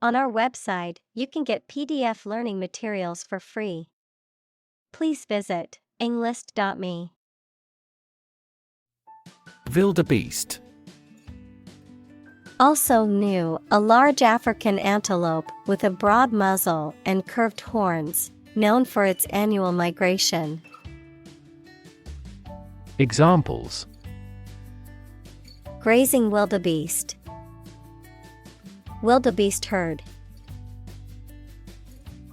On our website, you can get PDF learning materials for free. Please visit englist.me. Wildebeest. Also new, a large African antelope with a broad muzzle and curved horns, known for its annual migration. Examples: Grazing wildebeest. Wildebeest herd.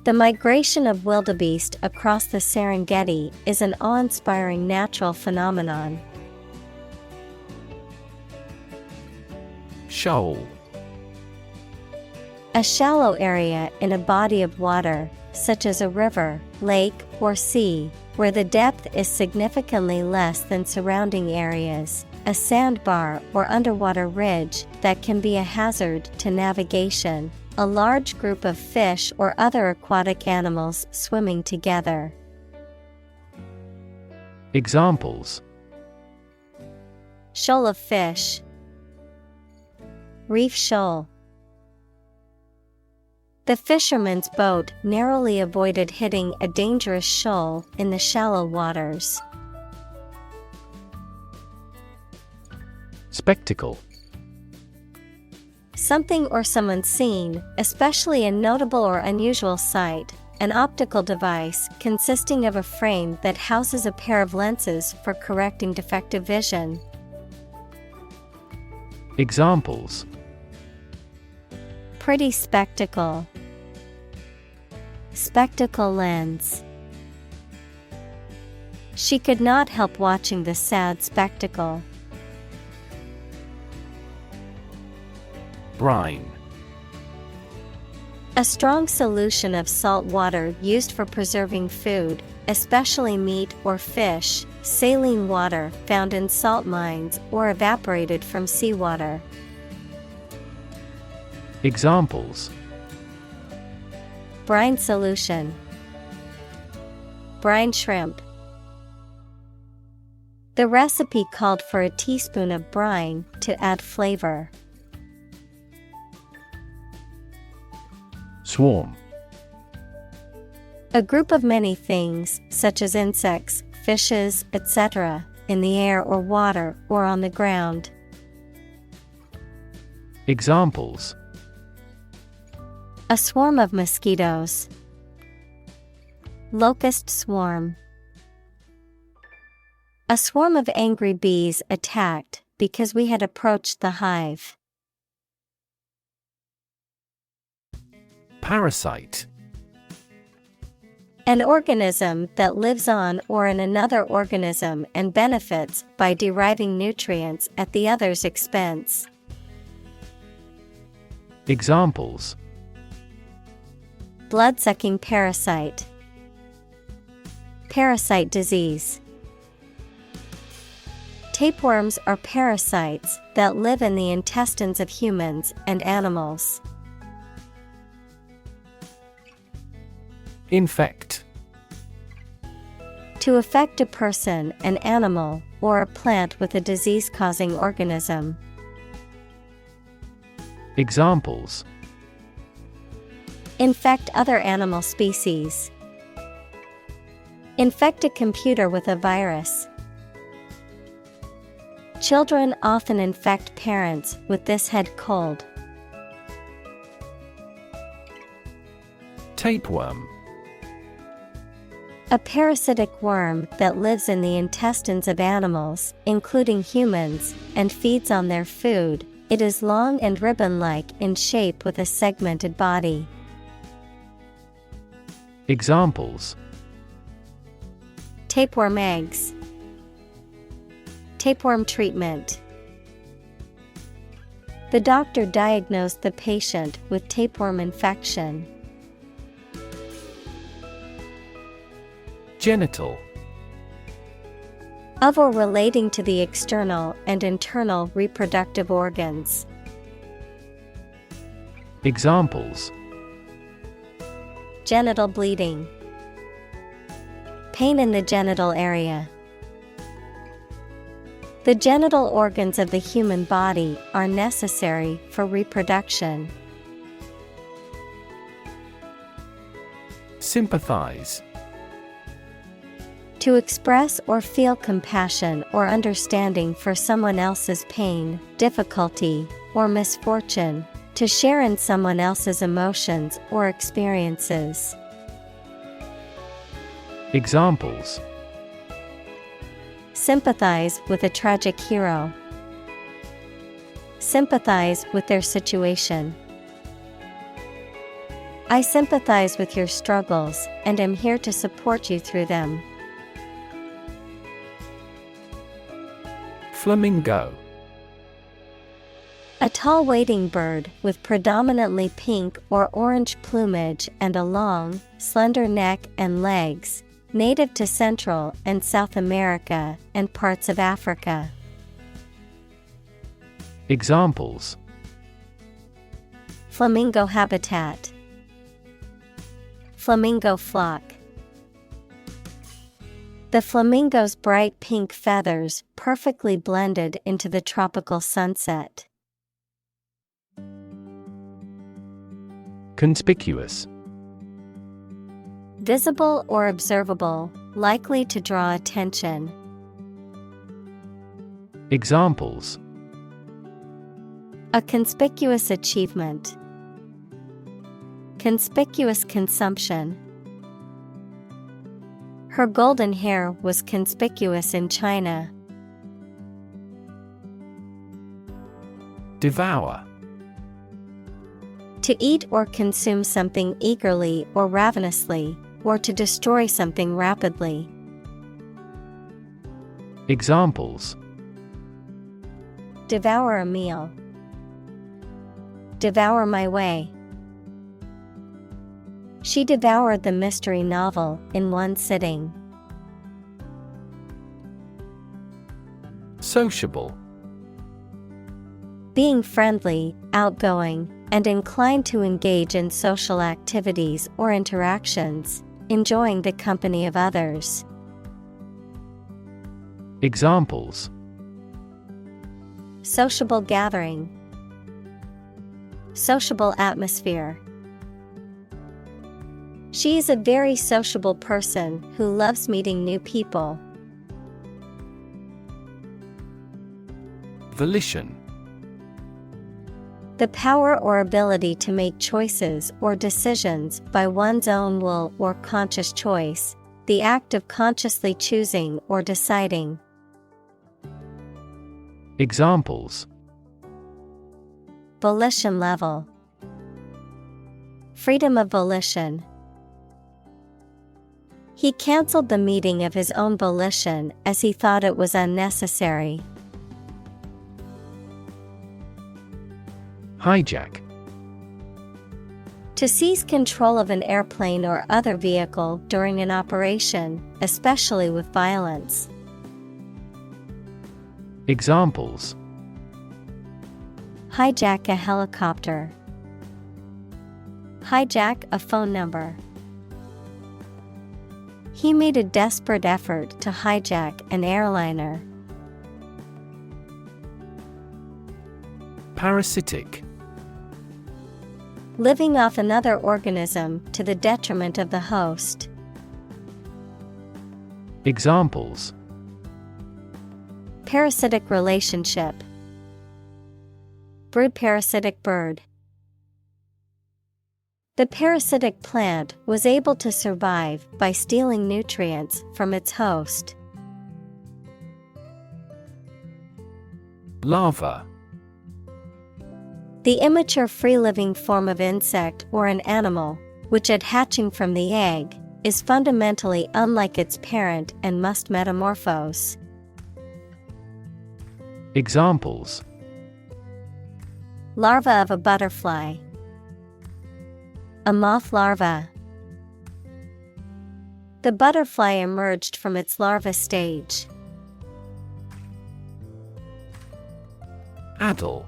The migration of wildebeest across the Serengeti is an awe-inspiring natural phenomenon. Shoal. A shallow area in a body of water, such as a river, lake, or sea, where the depth is significantly less than surrounding areas, a sandbar or underwater ridge that can be a hazard to navigation, a large group of fish or other aquatic animals swimming together. Examples: Shoal of fish. Reef shoal. The fisherman's boat narrowly avoided hitting a dangerous shoal in the shallow waters. Spectacle. Something or someone seen, especially a notable or unusual sight, an optical device consisting of a frame that houses a pair of lenses for correcting defective vision. Examples: Pretty spectacle. Spectacle lens. She could not help watching the sad spectacle. Brine. A strong solution of salt water used for preserving food, especially meat or fish, saline water found in salt mines or evaporated from seawater. Examples: Brine solution. Brine shrimp. The recipe called for a teaspoon of brine to add flavor. Swarm. A group of many things, such as insects, fishes, etc., in the air or water or on the ground. Examples: A swarm of mosquitoes. Locust swarm. A swarm of angry bees attacked because we had approached the hive. Parasite. An organism that lives on or in another organism and benefits by deriving nutrients at the other's expense. Examples: Blood-sucking parasite. Parasite disease. Tapeworms are parasites that live in the intestines of humans and animals. Infect. To affect a person, an animal, or a plant with a disease-causing organism. Examples: Infect other animal species. Infect a computer with a virus. Children often infect parents with this head cold. Tapeworm. A parasitic worm that lives in the intestines of animals, including humans, and feeds on their food. It is long and ribbon-like in shape with a segmented body. Examples: Tapeworm eggs. Tapeworm treatment. The doctor diagnosed the patient with tapeworm infection. Genital. Of or relating to the external and internal reproductive organs. Examples: Genital bleeding. Pain in the genital area. The genital organs of the human body are necessary for reproduction. Sympathize. To express or feel compassion or understanding for someone else's pain, difficulty, or misfortune. To share in someone else's emotions or experiences. Examples: sympathize with a tragic hero. Sympathize with their situation. I sympathize with your struggles and am here to support you through them. Flamingo. A tall wading bird with predominantly pink or orange plumage and a long, slender neck and legs, native to Central and South America and parts of Africa. Examples: flamingo habitat. Flamingo flock. The flamingo's bright pink feathers perfectly blended into the tropical sunset. Conspicuous. Visible or observable, likely to draw attention. Examples: a conspicuous achievement. Conspicuous consumption. Her golden hair was conspicuous in China. Devour. To eat or consume something eagerly or ravenously, or to destroy something rapidly. Examples: devour a meal. Devour my way. She devoured the mystery novel in one sitting. Sociable. Being friendly, outgoing, and inclined to engage in social activities or interactions, enjoying the company of others. Examples: sociable gathering. Sociable atmosphere. She is a very sociable person who loves meeting new people. Volition. The power or ability to make choices or decisions by one's own will or conscious choice, the act of consciously choosing or deciding. Examples: volition level. Freedom of volition. He canceled the meeting of his own volition as he thought it was unnecessary. Hijack. To seize control of an airplane or other vehicle during an operation, especially with violence. Examples: hijack a helicopter. Hijack a phone number. He made a desperate effort to hijack an airliner. Parasitic. Living off another organism to the detriment of the host. Examples: parasitic relationship. Brood-parasitic bird. The parasitic plant was able to survive by stealing nutrients from its host. Larva. The immature free-living form of insect or an animal, which at hatching from the egg, is fundamentally unlike its parent and must metamorphose. Examples: larva of a butterfly. A moth larva. The butterfly emerged from its larva stage. Addle.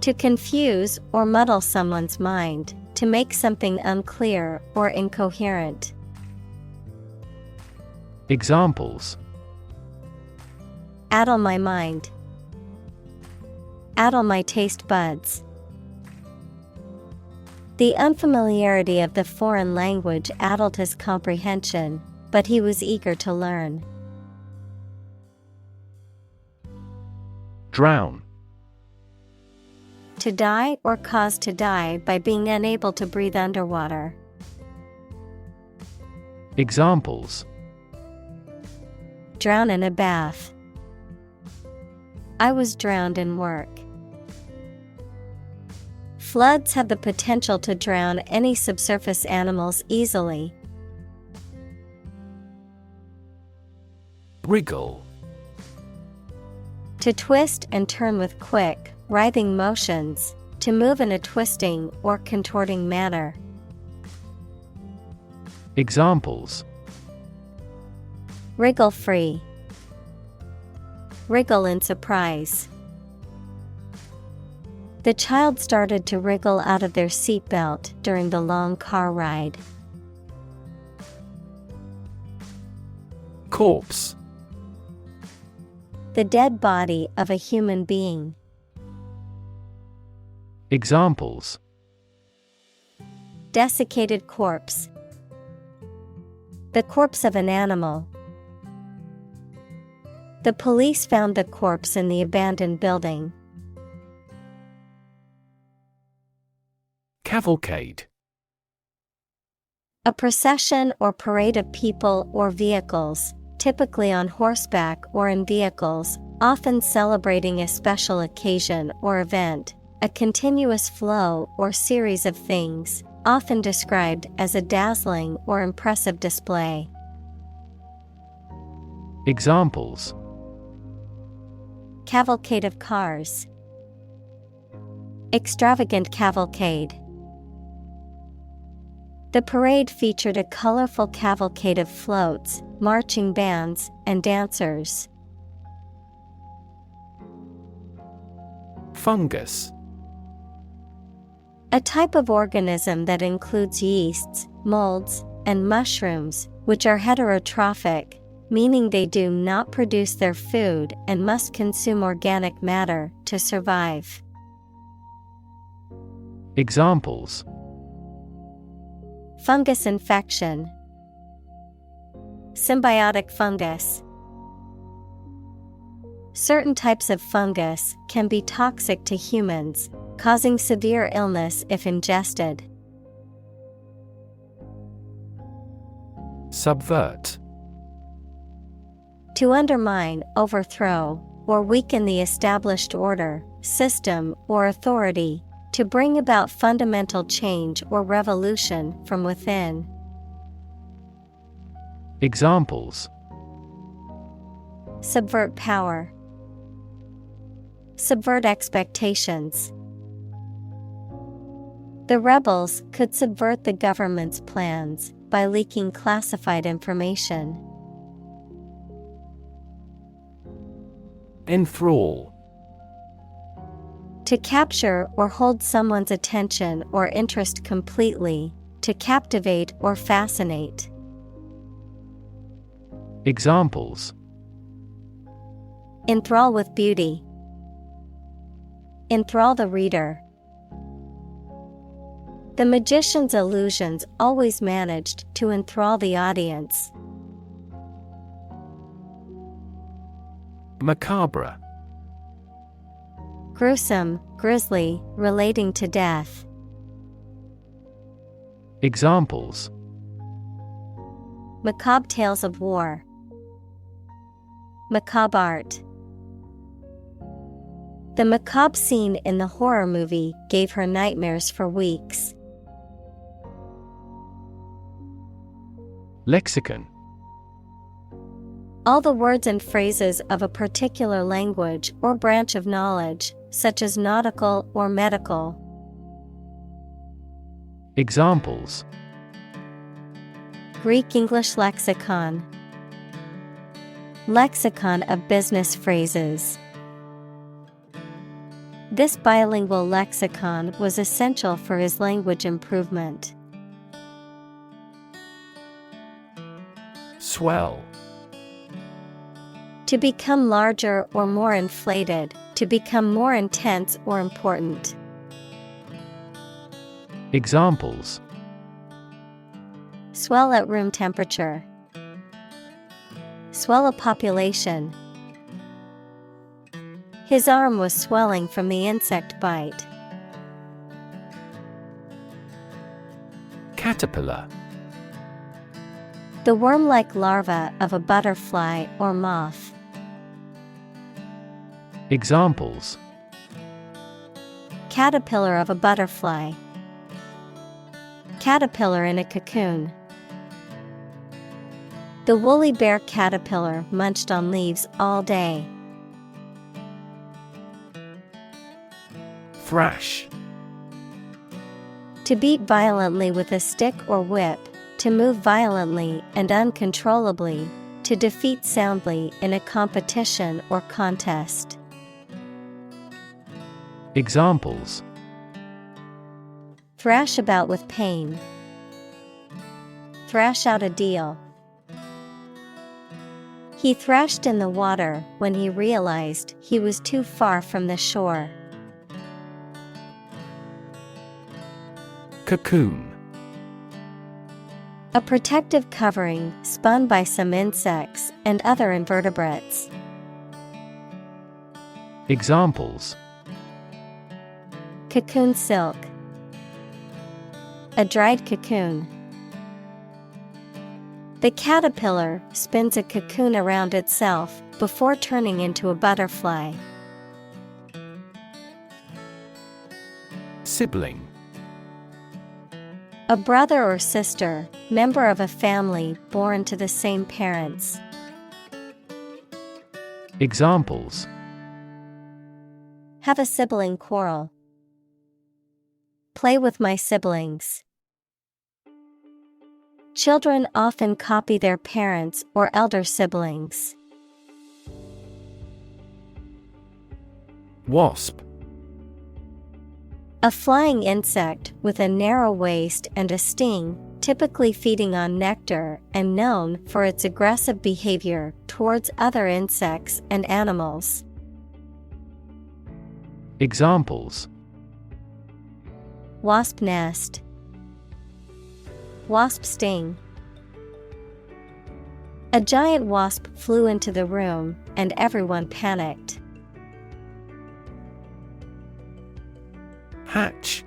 To confuse or muddle someone's mind, to make something unclear or incoherent. Examples: addle my mind. Addle my taste buds. The unfamiliarity of the foreign language addled his comprehension, but he was eager to learn. Drown. To die or cause to die by being unable to breathe underwater. Examples: Drown in a bath. I was drowned in work. Floods have the potential to drown any subsurface animals easily. Wriggle. To twist and turn with quick, writhing motions, to move in a twisting or contorting manner. Examples: Wriggle free. Wriggle in surprise. The child started to wriggle out of their seatbelt during the long car ride. Corpse. The dead body of a human being. Examples: Desiccated corpse. The corpse of an animal. The police found the corpse in the abandoned building. Cavalcade. A procession or parade of people or vehicles, typically on horseback or in vehicles, often celebrating a special occasion or event, a continuous flow or series of things, often described as a dazzling or impressive display. Examples: Cavalcade of cars. Extravagant cavalcade. The parade featured a colorful cavalcade of floats, marching bands, and dancers. Fungus. A type of organism that includes yeasts, molds, and mushrooms, which are heterotrophic, meaning they do not produce their food and must consume organic matter to survive. Examples: Fungus infection. Symbiotic fungus. Certain types of fungus can be toxic to humans, causing severe illness if ingested. Subvert. To undermine, overthrow, or weaken the established order, system, or authority, to bring about fundamental change or revolution from within. Examples: Subvert power. Subvert expectations. The rebels could subvert the government's plans by leaking classified information. Enthrall. To capture or hold someone's attention or interest completely, to captivate or fascinate. Examples: Enthrall with beauty. Enthrall the reader. The magician's illusions always managed to enthrall the audience. Macabre. Gruesome, grisly, relating to death. Examples: Macabre tales of war. Macabre art. The macabre scene in the horror movie gave her nightmares for weeks. Lexicon. All the words and phrases of a particular language or branch of knowledge, such as nautical or medical. Examples: Greek-English lexicon. Lexicon of business phrases. This bilingual lexicon was essential for his language improvement. Swell. To become larger or more inflated, to become more intense or important. Examples: swell at room temperature, swell a population. His arm was swelling from the insect bite. Caterpillar. The worm-like larva of a butterfly or moth. Examples: caterpillar of a butterfly, caterpillar in a cocoon. The woolly bear caterpillar munched on leaves all day. Thrash. To beat violently with a stick or whip, to move violently and uncontrollably, to defeat soundly in a competition or contest. Examples: thrash about with pain, thrash out a deal. He thrashed in the water when he realized he was too far from the shore. Cocoon. A protective covering spun by some insects and other invertebrates. Examples: cocoon silk, a dried cocoon. The caterpillar spins a cocoon around itself before turning into a butterfly. Sibling. A brother or sister, member of a family born to the same parents. Examples: have a sibling quarrel, play with my siblings. Children often copy their parents or elder siblings. Wasp. A flying insect with a narrow waist and a sting, typically feeding on nectar and known for its aggressive behavior towards other insects and animals. Examples: wasp nest, wasp sting. A giant wasp flew into the room and everyone panicked. Hatch.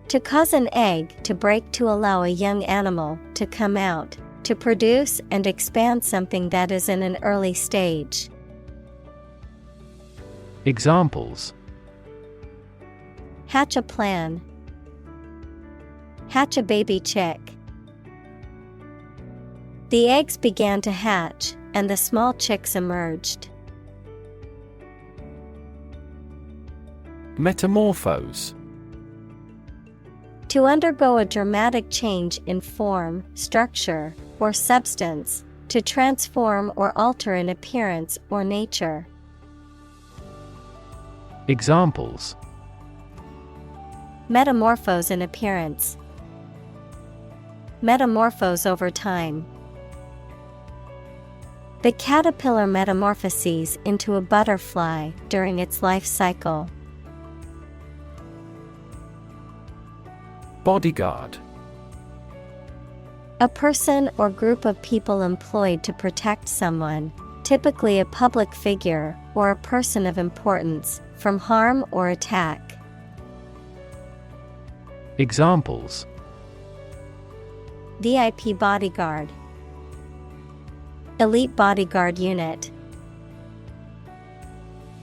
To cause an egg to break to allow a young animal to come out, to produce and expand something that is in an early stage. Examples: hatch a plan, hatch a baby chick. The eggs began to hatch and the small chicks emerged. Metamorphose. To undergo a dramatic change in form, structure, or substance, to transform or alter in appearance or nature. Examples: metamorphose in appearance, metamorphose over time. The caterpillar metamorphoses into a butterfly during its life cycle. Bodyguard. A person or group of people employed to protect someone, typically a public figure or a person of importance, from harm or attack. Examples: VIP bodyguard, elite bodyguard unit.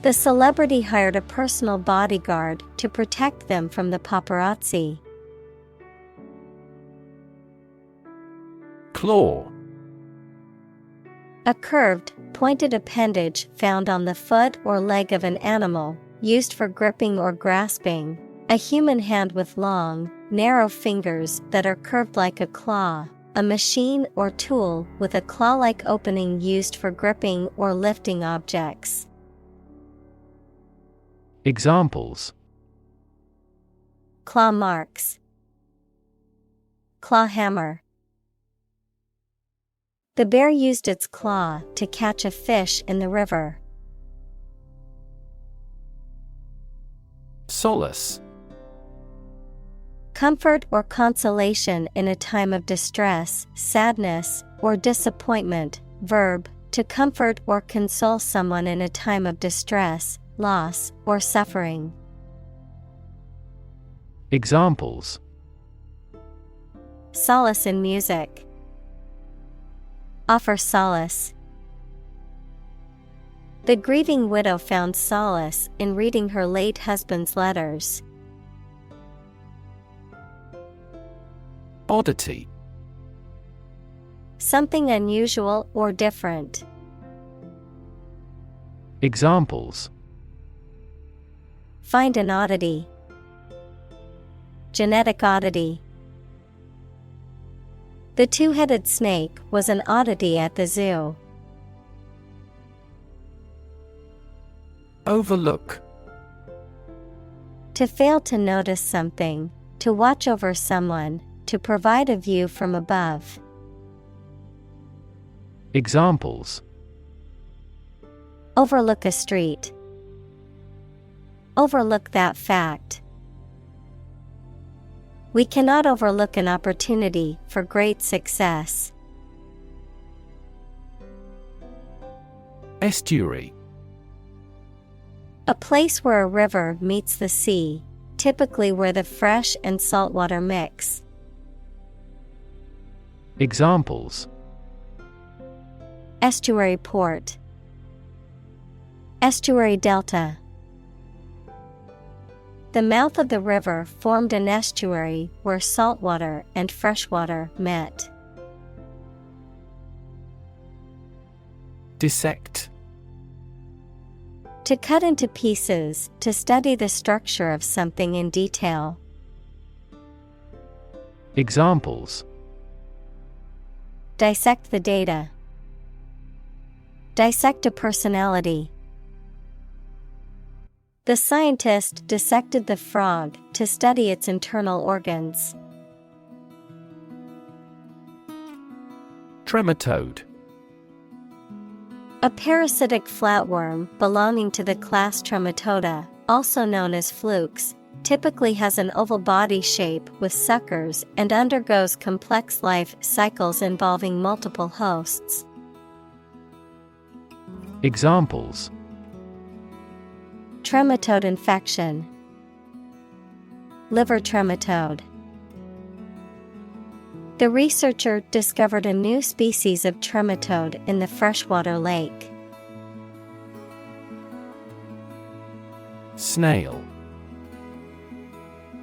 The celebrity hired a personal bodyguard to protect them from the paparazzi. Claw. A curved, pointed appendage found on the foot or leg of an animal, used for gripping or grasping. A human hand with long, narrow fingers that are curved like a claw. A machine or tool with a claw-like opening used for gripping or lifting objects. Examples: claw marks, claw hammer. The bear used its claw to catch a fish in the river. Solace. comfort or consolation in a time of distress, sadness, or disappointment. Verb, to comfort or console someone in a time of distress, loss, or suffering. Examples: Solace in music. Offer solace. The grieving widow found solace in reading her late husband's letters. Oddity. Something unusual or different. Examples: Find an oddity. Genetic oddity. The two-headed snake was an oddity at the zoo. Overlook. To fail to notice something, to watch over someone, to provide a view from above. Examples: Overlook a street. Overlook that fact. We cannot overlook an opportunity for great success. Estuary. A place where a river meets the sea, typically where the fresh and salt water mix. Examples: Estuary port. Estuary delta. The mouth of the river formed an estuary where saltwater and freshwater met. Dissect. To cut into pieces, to study the structure of something in detail. Examples: Dissect the data. Dissect a personality. The scientist dissected the frog to study its internal organs. Trematode. A parasitic flatworm belonging to the class Trematoda, also known as flukes, typically has an oval body shape with suckers and undergoes complex life cycles involving multiple hosts. Examples: Trematode infection. Liver trematode. The researcher discovered a new species of trematode in the freshwater lake. Snail.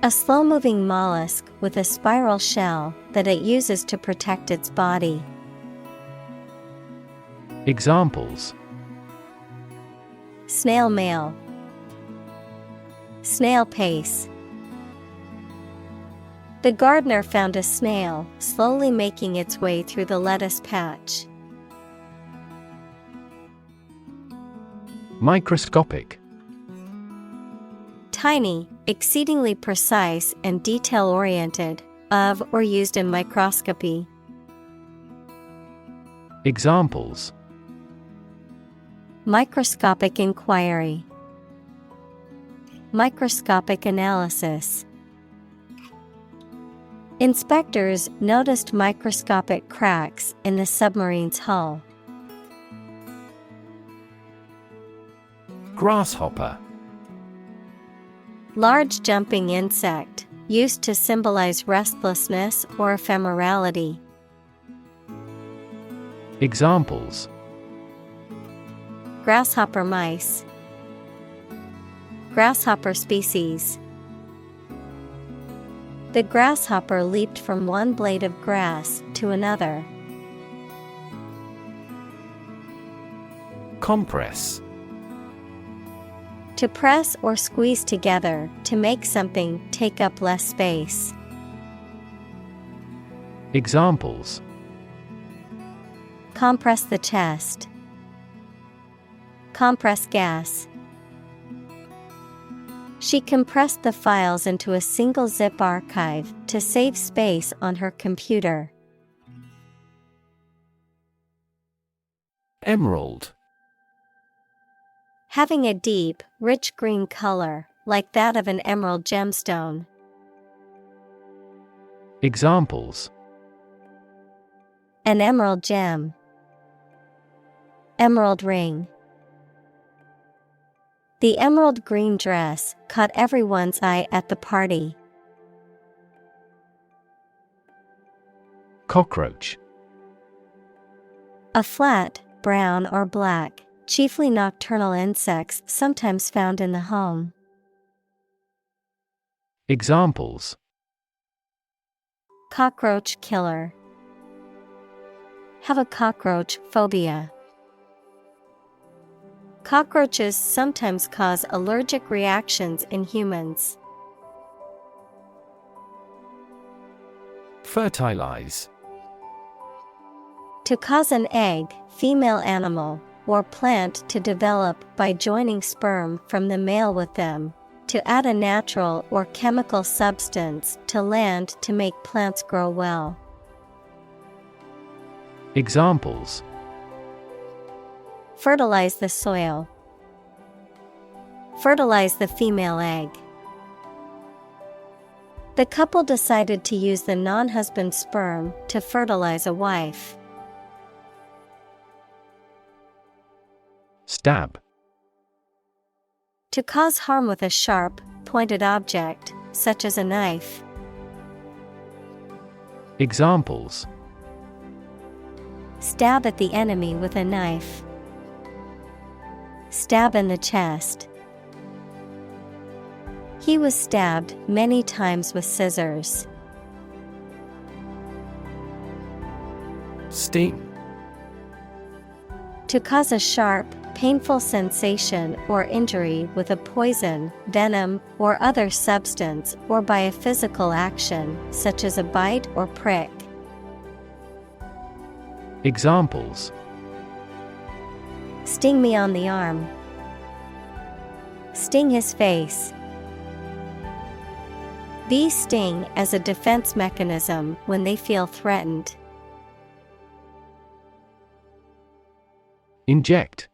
A slow-moving mollusk with a spiral shell that it uses to protect its body. Examples: Snail mail. Snail pace. The gardener found a snail slowly making its way through the lettuce patch. Microscopic. Tiny, exceedingly precise and detail-oriented, of or used in microscopy. Examples: Microscopic inquiry. Microscopic analysis. Inspectors noticed microscopic cracks in the submarine's hull. Grasshopper. Large jumping insect, used to symbolize restlessness or ephemerality. Examples: Grasshopper mice. Grasshopper species. The grasshopper leaped from one blade of grass to another. Compress. To press or squeeze together to make something take up less space. Examples: Compress the chest. Compress gas. She compressed the files into a single zip archive to save space on her computer. Emerald. Having a deep, rich green color, like that of an emerald gemstone. Examples: an emerald gem, emerald ring. The emerald green dress caught everyone's eye at the party. Cockroach. A flat, brown or black, chiefly nocturnal insects sometimes found in the home. Examples: cockroach killer. Have a cockroach phobia. Cockroaches sometimes cause allergic reactions in humans. Fertilize. To cause an egg, female animal, or plant to develop by joining sperm from the male with them, to add a natural or chemical substance to land to make plants grow well. Examples: fertilize the soil. Fertilize the female egg. The couple decided to use the non-husband's sperm to fertilize a wife. Stab. To cause harm with a sharp, pointed object, such as a knife. Examples: stab at the enemy with a knife. Stab in the chest. He was stabbed many times with scissors. Sting. To cause a sharp, painful sensation or injury with a poison, venom, or other substance or by a physical action, such as a bite or prick. Examples: sting me on the arm. Sting his face. Bees sting as a defense mechanism when they feel threatened. Inject.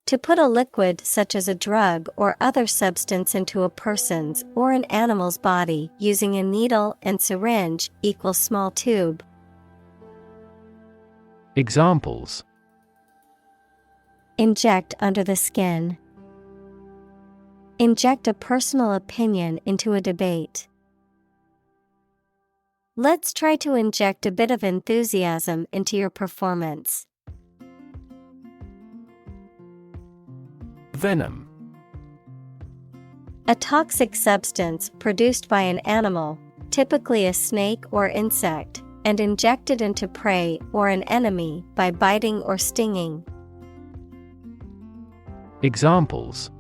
To put a liquid such as a drug or other substance into a person's or an animal's body using a needle and syringe equals small tube. Examples: inject under the skin. Inject a personal opinion into a debate. Let's try to inject a bit of enthusiasm into your performance. Venom. A toxic substance produced by an animal, typically a snake or insect, and injected into prey or an enemy by biting or stinging. Examples: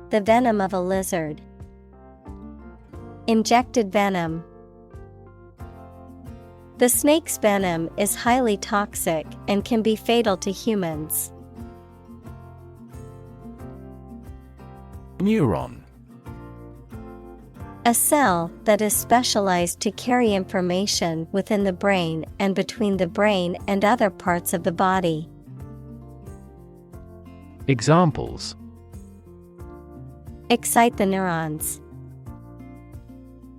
the venom of a lizard. Injected venom. The snake's venom is highly toxic and can be fatal to humans. Neuron. A cell that is specialized to carry information within the brain and between the brain and other parts of the body. Examples: excite the neurons.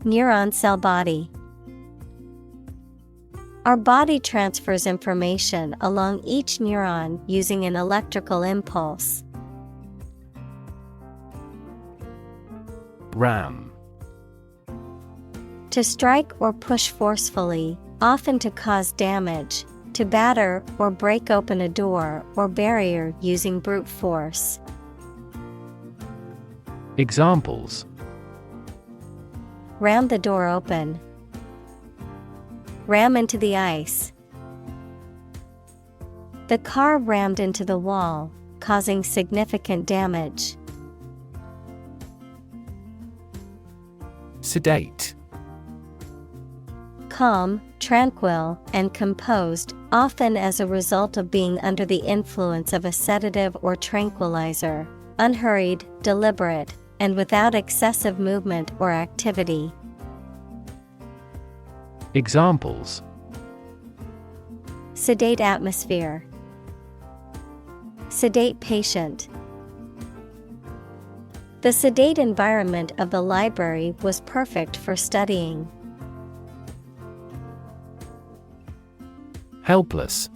Neuron cell body. Our body transfers information along each neuron using an electrical impulse. Ram. To strike or push forcefully, often to cause damage, to batter or break open a door or barrier using brute force. Examples: ram the door open. Ram into the ice. The car rammed into the wall, causing significant damage. Sedate. Calm, tranquil, and composed, often as a result of being under the influence of a sedative or tranquilizer, unhurried, deliberate, and without excessive movement or activity. Examples: sedate atmosphere. Sedate patient. The sedate environment of the library was perfect for studying. Helpless.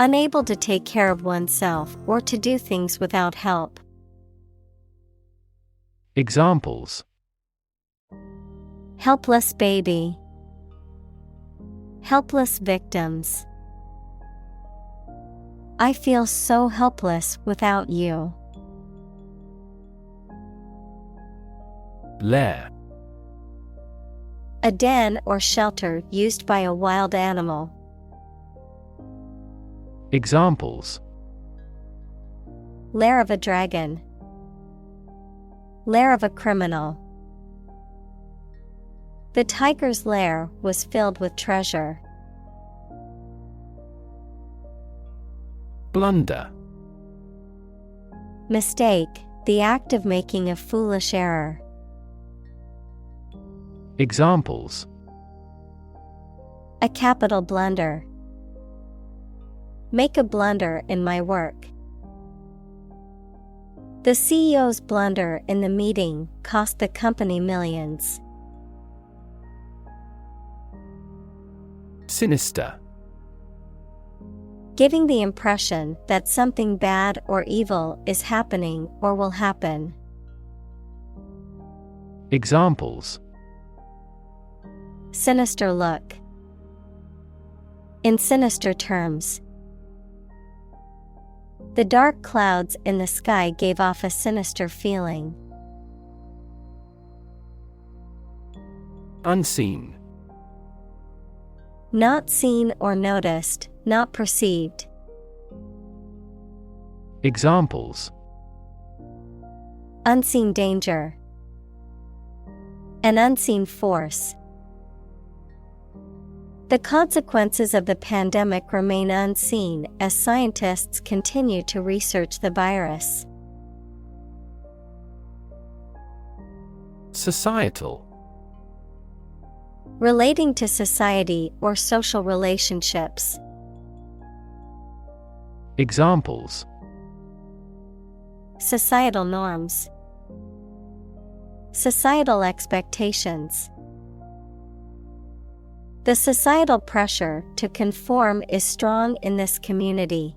Unable to take care of oneself or to do things without help. Examples: Helpless baby. Helpless victims. I feel so helpless without you. Lair. A den or shelter used by a wild animal. Examples: Lair of a dragon. Lair of a criminal. The tiger's lair was filled with treasure. Blunder. Mistake, the act of making a foolish error. Examples: A capital blunder. Make a blunder in my work. The CEO's blunder in the meeting cost the company millions. Sinister. Giving the impression that something bad or evil is happening or will happen. Examples: Sinister look. In sinister terms. The dark clouds in the sky gave off a sinister feeling. Unseen. Not seen or noticed, not perceived. Examples: Unseen danger. An unseen force. The consequences of the pandemic remain unseen as scientists continue to research the virus. Societal. Relating to society or social relationships. Examples: Societal norms. Societal expectations. The societal pressure to conform is strong in this community.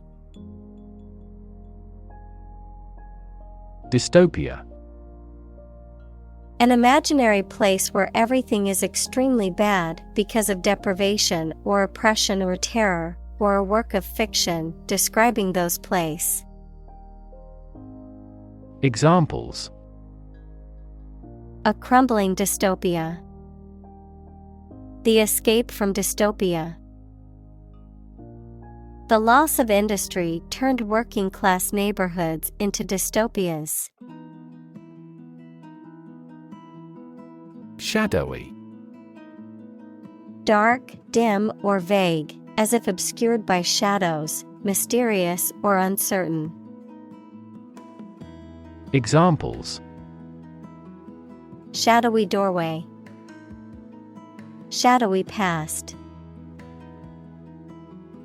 Dystopia. An imaginary place where everything is extremely bad because of deprivation or oppression or terror, or a work of fiction describing those places. Examples: A crumbling dystopia. The escape from dystopia. The loss of industry turned working class neighborhoods into dystopias. Shadowy. Dark, dim, or vague, as if obscured by shadows, mysterious or uncertain. Examples: Shadowy doorway. Shadowy past.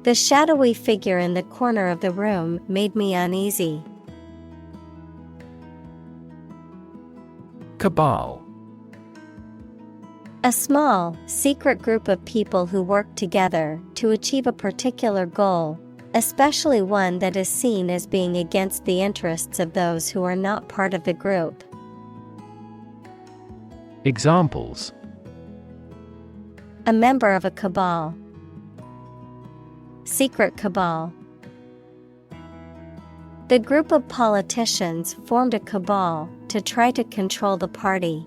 The shadowy figure in the corner of the room made me uneasy. Cabal. A small, secret group of people who work together to achieve a particular goal, especially one that is seen as being against the interests of those who are not part of the group. Examples: A member of a cabal. Secret cabal. The group of politicians formed a cabal to try to control the party.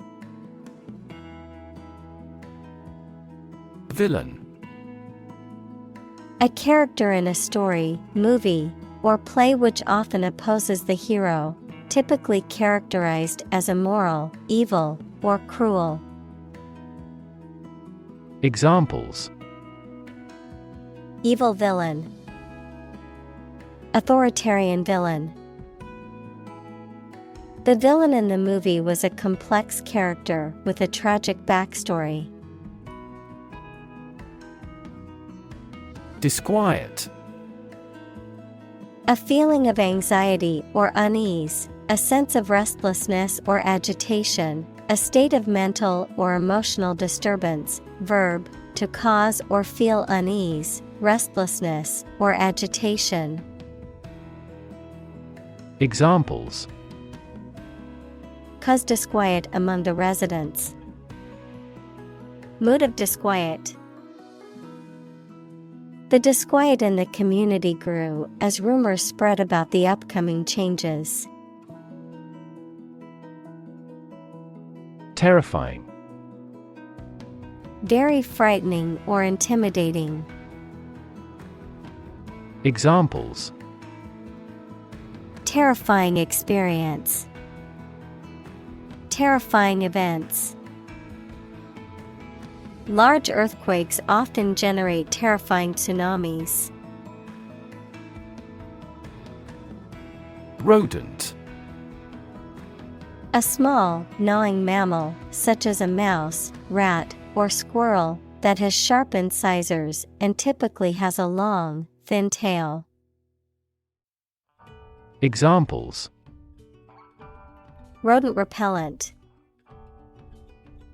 Villain. A character in a story, movie, or play which often opposes the hero, typically characterized as immoral, evil, or cruel. Examples: Evil villain. Authoritarian villain. The villain in the movie was a complex character with a tragic backstory. Disquiet. A feeling of anxiety or unease, a sense of restlessness or agitation, a state of mental or emotional disturbance. Verb, to cause or feel unease, restlessness, or agitation. Examples: Cause disquiet among the residents. Mood of disquiet. The disquiet in the community grew as rumors spread about the upcoming changes. Terrifying. Very frightening or intimidating. Examples: Terrifying experience. Terrifying events. Large earthquakes often generate terrifying tsunamis. Rodent. A small, gnawing mammal, such as a mouse, rat, or squirrel, that has sharp incisors and typically has a long, thin tail. Examples: Rodent repellent.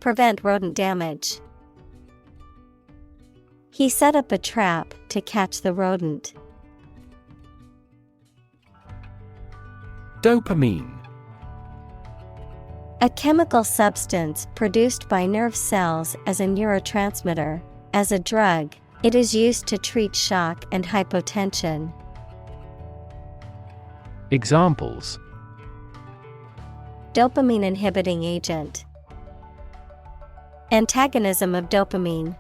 Prevent rodent damage. He set up a trap to catch the rodent. Dopamine. A chemical substance produced by nerve cells as a neurotransmitter. As a drug, it is used to treat shock and hypotension. Examples: Dopamine inhibiting agent. Antagonism of dopamine.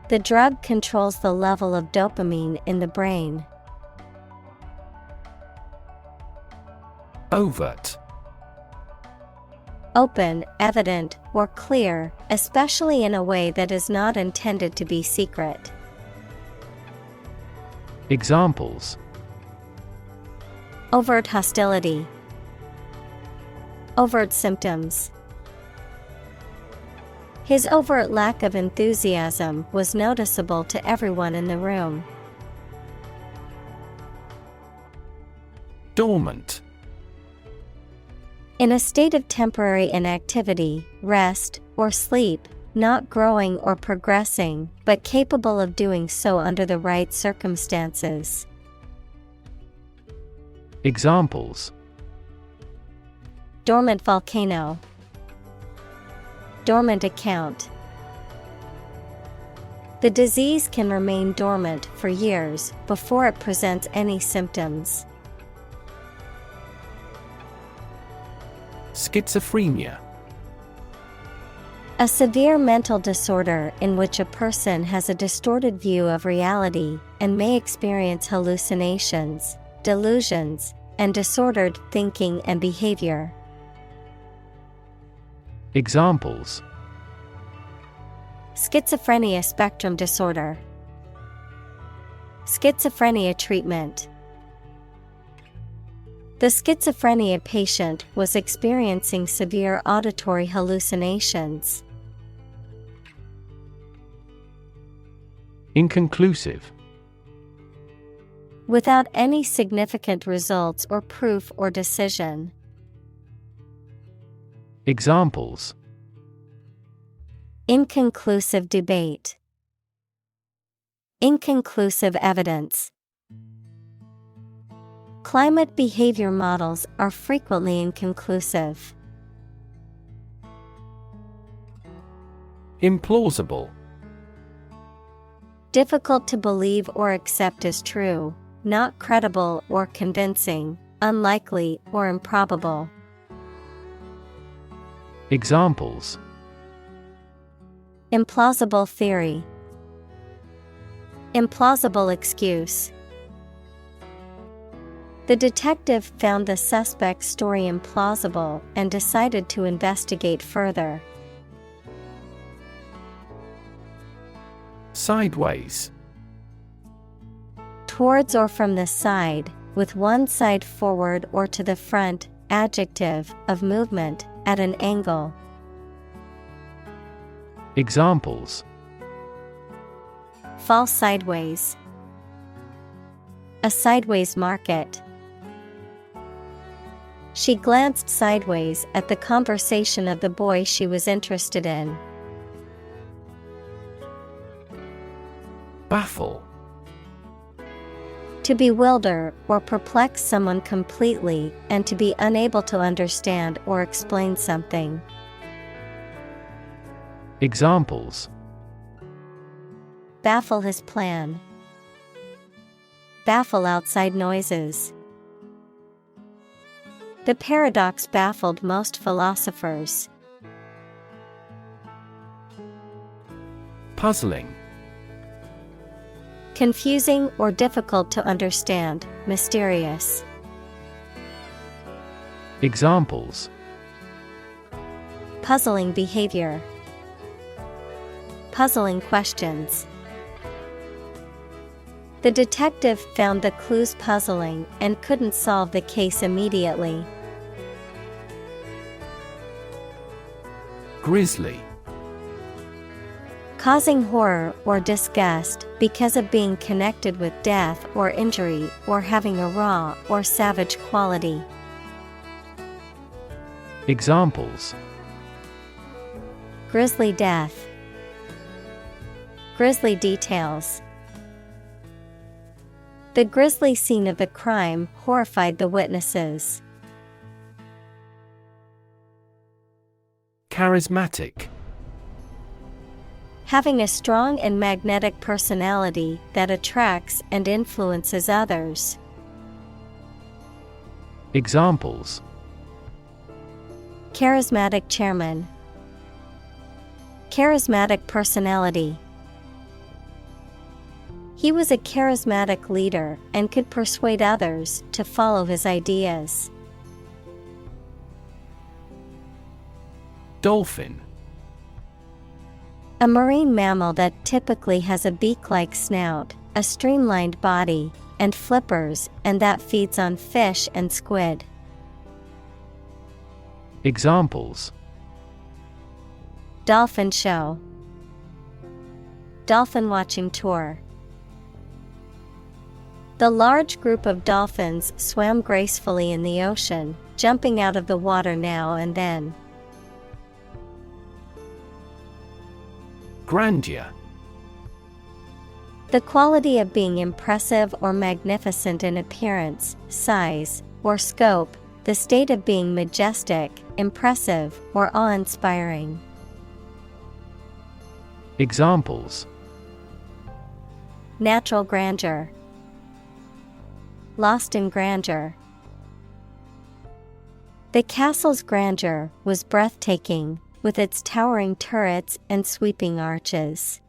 The drug controls the level of dopamine in the brain. Overt. Open, evident, or clear, especially in a way that is not intended to be secret. Examples: Overt hostility. Overt symptoms. His overt lack of enthusiasm was noticeable to everyone in the room. Dormant. In a state of temporary inactivity, rest, or sleep, not growing or progressing, but capable of doing so under the right circumstances. Examples: Dormant volcano. Dormant account. The disease can remain dormant for years before it presents any symptoms. Schizophrenia. A severe mental disorder in which a person has a distorted view of reality and may experience hallucinations, delusions, and disordered thinking and behavior. Examples: Schizophrenia spectrum disorder. Schizophrenia treatment. The schizophrenia patient was experiencing severe auditory hallucinations. Inconclusive. Without any significant results or proof or decision. Examples: Inconclusive debate. Inconclusive evidence. Climate behavior models are frequently inconclusive. Implausible. Difficult to believe or accept as true, not credible or convincing, unlikely or improbable. Examples: Implausible theory. Implausible excuse. The detective found the suspect's story implausible and decided to investigate further. Sideways. Towards or from the side, with one side forward or to the front, adjective, of movement, at an angle. Examples: Fall sideways. A sideways market. She glanced sideways at the conversation of the boy she was interested in. Baffle. To bewilder or perplex someone completely and to be unable to understand or explain something. Examples: baffle his plan. Baffle outside noises. The paradox baffled most philosophers. Puzzling. Confusing or difficult to understand, mysterious. Examples: puzzling behavior. Puzzling questions. The detective found the clues puzzling and couldn't solve the case immediately. Grisly. Causing horror or disgust because of being connected with death or injury or having a raw or savage quality. Examples: grisly death. Grisly details. The grisly scene of the crime horrified the witnesses. Charismatic. Having a strong and magnetic personality that attracts and influences others. Examples: charismatic chairman. Charismatic personality. He was a charismatic leader and could persuade others to follow his ideas. Dolphin. A marine mammal that typically has a beak-like snout, a streamlined body, and flippers, and that feeds on fish and squid. Examples: dolphin show. Dolphin-watching tour. The large group of dolphins swam gracefully in the ocean, jumping out of the water now and then. Grandeur. The quality of being impressive or magnificent in appearance, size, or scope, the state of being majestic, impressive, or awe-inspiring. Examples: natural grandeur. Lost in grandeur. The castle's grandeur was breathtaking, with its towering turrets and sweeping arches.